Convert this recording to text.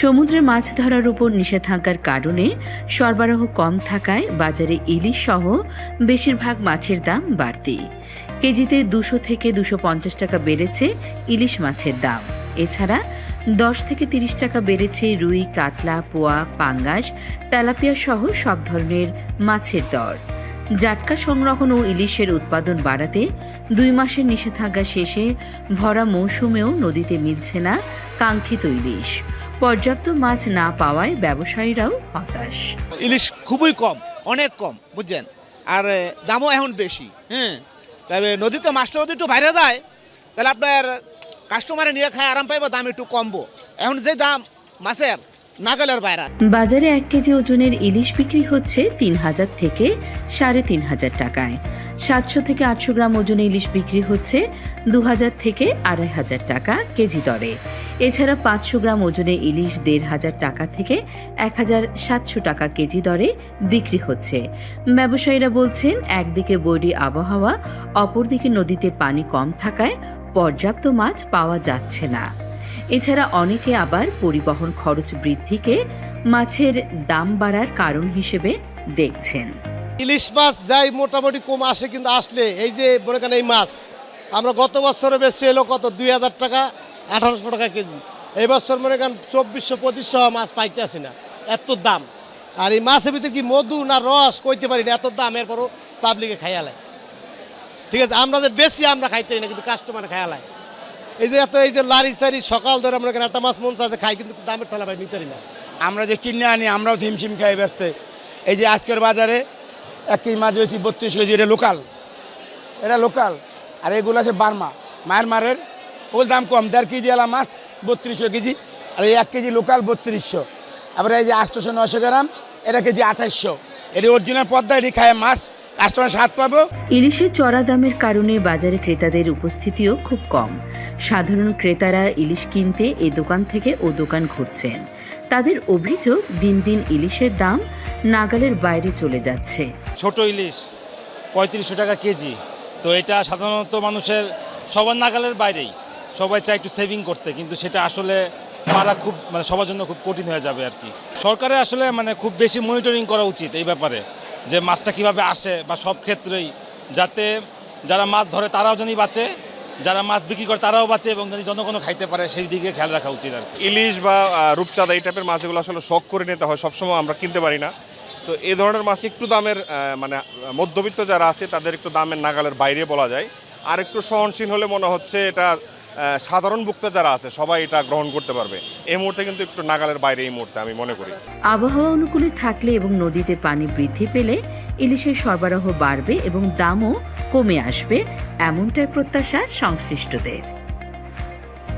সমুদ্রে মাছ ধরার উপর নিষেধাজ্ঞার কারণে সরবরাহ কম থাকায় বাজারে ইলিশ সহ বেশিরভাগ মাছের দাম বাড়তি। কেজিতে 200 থেকে 250 টাকা বেড়েছে ইলিশ মাছের দাম। এছাড়া 10 থেকে 30 টাকা বেড়েছে রুই, কাতলা, পোয়া, পাঙ্গাস, তেলাপিয়া সহ সব ধরনের মাছের দর। জাটকা সংরক্ষণ ও ইলিশের উৎপাদন বাড়াতে 2 মাসের নিষেধাজ্ঞা শেষে ভরা মৌসুমেও নদীতে মিলছে না কাঙ্ক্ষিত ইলিশ। পর্যাপ্ত মাছ না পাওয়ায় ব্যবসায়ীরাও হতাশ। ইলিশ খুবই কম, অনেক কম, বুঝছেন, আর দামও এখন বেশি। তবে নদীতে মাছটা যদি একটু বাইরে যায় তাহলে আপনার কাস্টমারে নিয়ে খায় আরাম পাইব, দাম একটু কমবো। এখন যে দাম মাছের নাগালের বাইরে। বাজারে 1 কেজি ওজনের ইলিশ বিক্রি হচ্ছে 3000 থেকে 3500 টাকায়। 700 থেকে 800 গ্রাম ওজনে ইলিশ বিক্রি হচ্ছে 2000 থেকে 2500 টাকা কেজি দরে। এছাড়া 500 গ্রাম ওজনে ইলিশ 1500 টাকা থেকে 1700 টাকা কেজি দরে বিক্রি হচ্ছে। ব্যবসায়ীরা বলছেন, একদিকে বৈরী আবহাওয়া, অপরদিকে নদীতে পানি কম থাকায় পর্যাপ্ত মাছ পাওয়া যাচ্ছে না। এছাড়া অনেকে আবার পরিবহন খরচ বৃদ্ধিকে মাছের দাম বাড়ার কারণ হিসেবে দেখছেন। ইলিশ মাছ যাই মোটামুটি কম আসে, কিন্তু আসলে এই যে মনে করেন এই মাছ আমরা গত বছরে বেশি এলো কত 2000 টাকা 1800 টাকা কেজি। এই বছর মনে করেন 2400-2500 মাছ পাইতে আসি না, এত দাম। আর এই মাছের ভিতরে কি মধু না রস কইতে পারি না, এত দাম। এরপরও পাবলিকে খাইয়ালায়, ঠিক আছে, আমরা যে বেশি আমরা খাইতে পারি না, কিন্তু কাস্টমার খাইয়ালায়। এই যে এত এই যে লারি সারি সকাল ধরে আমরা একটা মাছ মন চাষে খাই, কিন্তু দামের ঠেলা ভাই নিতে পারি না। আমরা যে কিনে আনি আমরাও হিমশিম খাই ব্যস্ত। এই যে আজকের বাজারে 1 কেজি মাছ বেশি 32 কেজি, এটা লোকাল। আর এগুলো আছে বার্মা মায়ের ওর দাম কম, 1.5 কেজি আলা মাছ 3200 কেজি, আর এই 1 কেজি লোকাল 3200। আবার এই যে 800-900 গ্রাম এটা কেজি 2800। এটি অরিজিনাল পদ্মা, এটি খায় মাছ, কাস্টমার স্বাদ পাবো। ইলিশের চড়া দামের কারণে বাজারে ক্রেতাদের উপস্থিতিও খুব কম। সাধারণ ক্রেতারা ইলিশ কিনতে এ দোকান থেকে ও দোকান ঘুরছেন। তাদের অভিযোগ, দিন দিন ইলিশের দাম নাগালের বাইরে চলে যাচ্ছে। ছোট ইলিশ 3500 টাকা কেজি, তো এটা সাধারণত মানুষের সবার নাগালের বাইরেই। সবাই চায় একটু সেভিং করতে, কিন্তু সেটা আসলে পারা খুব সবার জন্য খুব কঠিন হয়ে যাবে আর কি। সরকারের আসলে খুব বেশি মনিটরিং করা উচিত এই ব্যাপারে, যে মাছটা কিভাবে আসে, বা সব ক্ষেত্রেই যাতে যারা মাছ ধরে তারাও জানি বাঁচে, যারা মাছ বিক্রি করে তারাও বাঁচে, এবং যদি জনগণও খাইতে পারে সেই দিকে খেয়াল রাখা উচিত আর কি। ইলিশ বা রূপচাঁদা এই টাইপের মাছগুলো আসলে শখ করে নিতে হয়, সবসময় আমরা কিনতে পারি না। তো এই ধরনের মাছ একটু দামের মধ্যবিত্ত যারা আছে তাদের একটু দামের নাগালের বাইরে বলা যায়। আর একটু সহনশীল হলে মনে হচ্ছে এটা সাধারণ ভোক্তা যারা আছে সবাই এটা গ্রহণ করতে পারবে। এই মুহূর্তে কিন্তু একটু নাগালের বাইরে এই মুহূর্তে আমি মনে করি। আবহাওয়া অনুকূলে থাকলে এবং নদীতে পানি বৃদ্ধি পেলে ইলিশের সরবরাহ বাড়বে এবং দামও কমে আসবে, এমনটাই প্রত্যাশা সংশ্লিষ্টদের।